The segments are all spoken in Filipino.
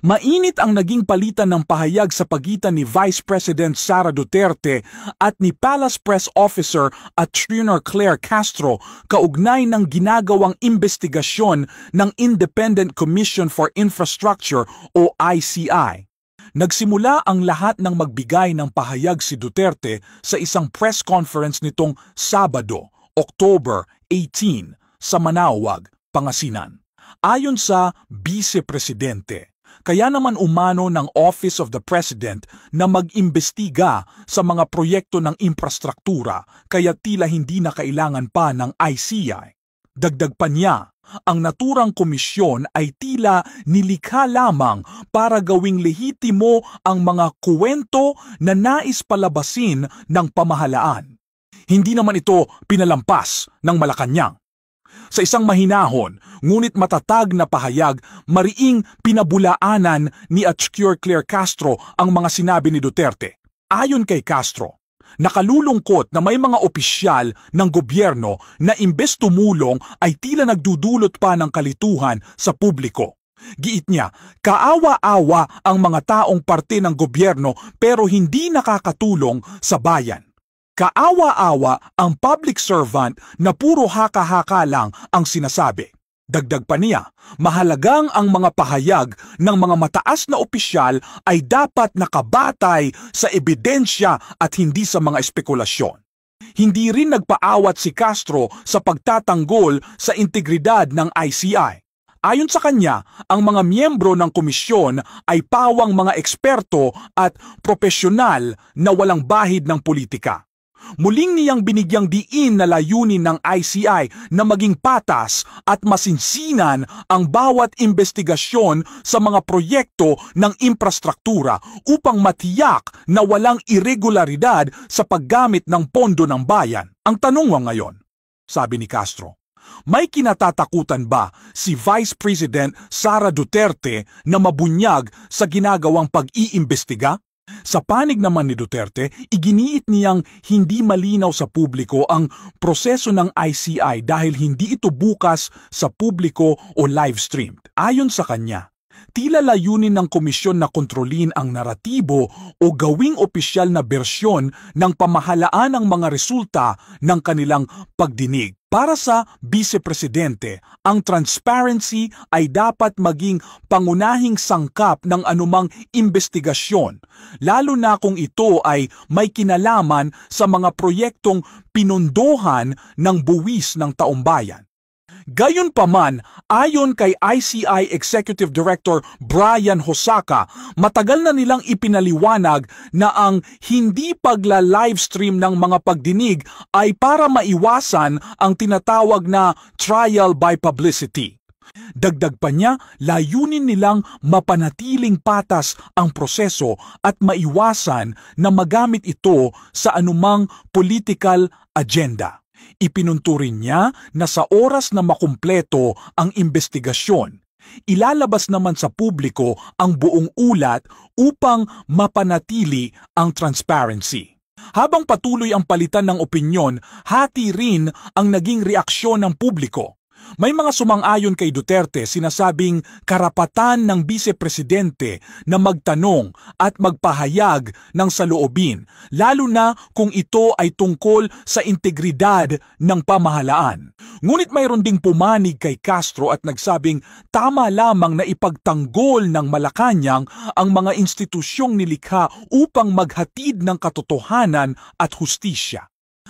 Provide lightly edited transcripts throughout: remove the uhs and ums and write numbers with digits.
Mainit ang naging palitan ng pahayag sa pagitan ni Vice President Sara Duterte at ni Palace Press Officer at Attorney Claire Castro kaugnay ng ginagawang investigasyon ng Independent Commission for Infrastructure o ICI. Nagsimula ang lahat ng magbigay ng pahayag si Duterte sa isang press conference nitong Sabado, October 18 sa Manaoag, Pangasinan. Ayon sa Vice Presidente, kaya naman umano ng Office of the President na mag-imbestiga sa mga proyekto ng infrastruktura kaya tila hindi na kailangan pa ng ICI. Dagdag pa niya, ang naturang komisyon ay tila nilikha lamang para gawing lehitimo ang mga kuwento na nais palabasin ng pamahalaan. Hindi naman ito pinalampas ng Malacanang. Sa isang mahinahon, ngunit matatag na pahayag, mariing pinabulaanan ni Attorney Claire Castro ang mga sinabi ni Duterte. Ayon kay Castro, nakalulungkot na may mga opisyal ng gobyerno na imbes tumulong ay tila nagdudulot pa ng kalituhan sa publiko. Giit niya, kaawa-awa ang mga taong parte ng gobyerno pero hindi nakakatulong sa bayan. Kaawa-awa ang public servant na puro haka-haka lang ang sinasabi. Dagdag pa niya, mahalagang ang mga pahayag ng mga mataas na opisyal ay dapat nakabatay sa ebidensya at hindi sa mga espekulasyon. Hindi rin nagpaawat si Castro sa pagtatanggol sa integridad ng ICI. Ayon sa kanya, ang mga miyembro ng komisyon ay pawang mga eksperto at propesyonal na walang bahid ng politika. Muling niyang binigyang diin na layunin ng ICI na maging patas at masinsinan ang bawat investigasyon sa mga proyekto ng infrastruktura upang matiyak na walang irregularidad sa paggamit ng pondo ng bayan. Ang tanong ngayon, sabi ni Castro, may kinatatakutan ba si Vice President Sara Duterte na mabunyag sa ginagawang pag-iimbestiga? Sa panig naman ni Duterte, iginiit niyang hindi malinaw sa publiko ang proseso ng ICI dahil hindi ito bukas sa publiko o live-streamed. Ayon sa kanya, tila layunin ng komisyon na kontrolin ang naratibo o gawing opisyal na bersyon ng pamahalaan ang mga resulta ng kanilang pagdinig. Para sa Vice Presidente, ang transparency ay dapat maging pangunahing sangkap ng anumang investigasyon, lalo na kung ito ay may kinalaman sa mga proyektong pinondohan ng buwis ng taumbayan. Gayunpaman, ayon kay ICI Executive Director Brian Hosaka, matagal na nilang ipinaliwanag na ang hindi pagla-livestream ng mga pagdinig ay para maiwasan ang tinatawag na trial by publicity. Dagdag pa niya, layunin nilang mapanatiling patas ang proseso at maiwasan na magamit ito sa anumang political agenda. Ipinunturin niya na sa oras na makumpleto ang investigasyon, ilalabas naman sa publiko ang buong ulat upang mapanatili ang transparency. Habang patuloy ang palitan ng opinyon, hati rin ang naging reaksyon ng publiko. May mga sumang-ayon kay Duterte sinasabing karapatan ng Vice Presidente na magtanong at magpahayag ng saloobin, lalo na kung ito ay tungkol sa integridad ng pamahalaan. Ngunit mayroon ding pumanig kay Castro at nagsabing tama lamang na ipagtanggol ng Malacanang ang mga institusyong nilikha upang maghatid ng katotohanan at hustisya.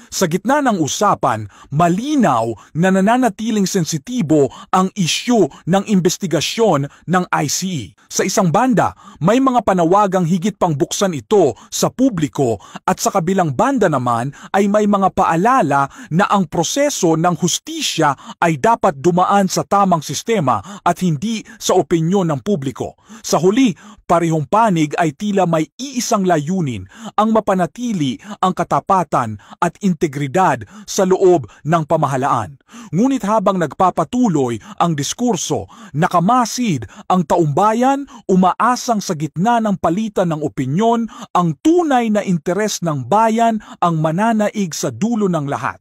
Sa gitna ng usapan, malinaw na nananatiling sensitibo ang isyu ng investigasyon ng ICI. Sa isang banda, may mga panawagang higit pang buksan ito sa publiko at sa kabilang banda naman ay may mga paalala na ang proseso ng hustisya ay dapat dumaan sa tamang sistema at hindi sa opinyon ng publiko. Sa huli, parehong panig ay tila may iisang layunin ang mapanatili ang katapatan at integridad sa loob ng pamahalaan. Ngunit habang nagpapatuloy ang diskurso, nakamasid ang taumbayan, umaasang sa gitna ng palitan ng opinyon, ang tunay na interes ng bayan ang mananaig sa dulo ng lahat.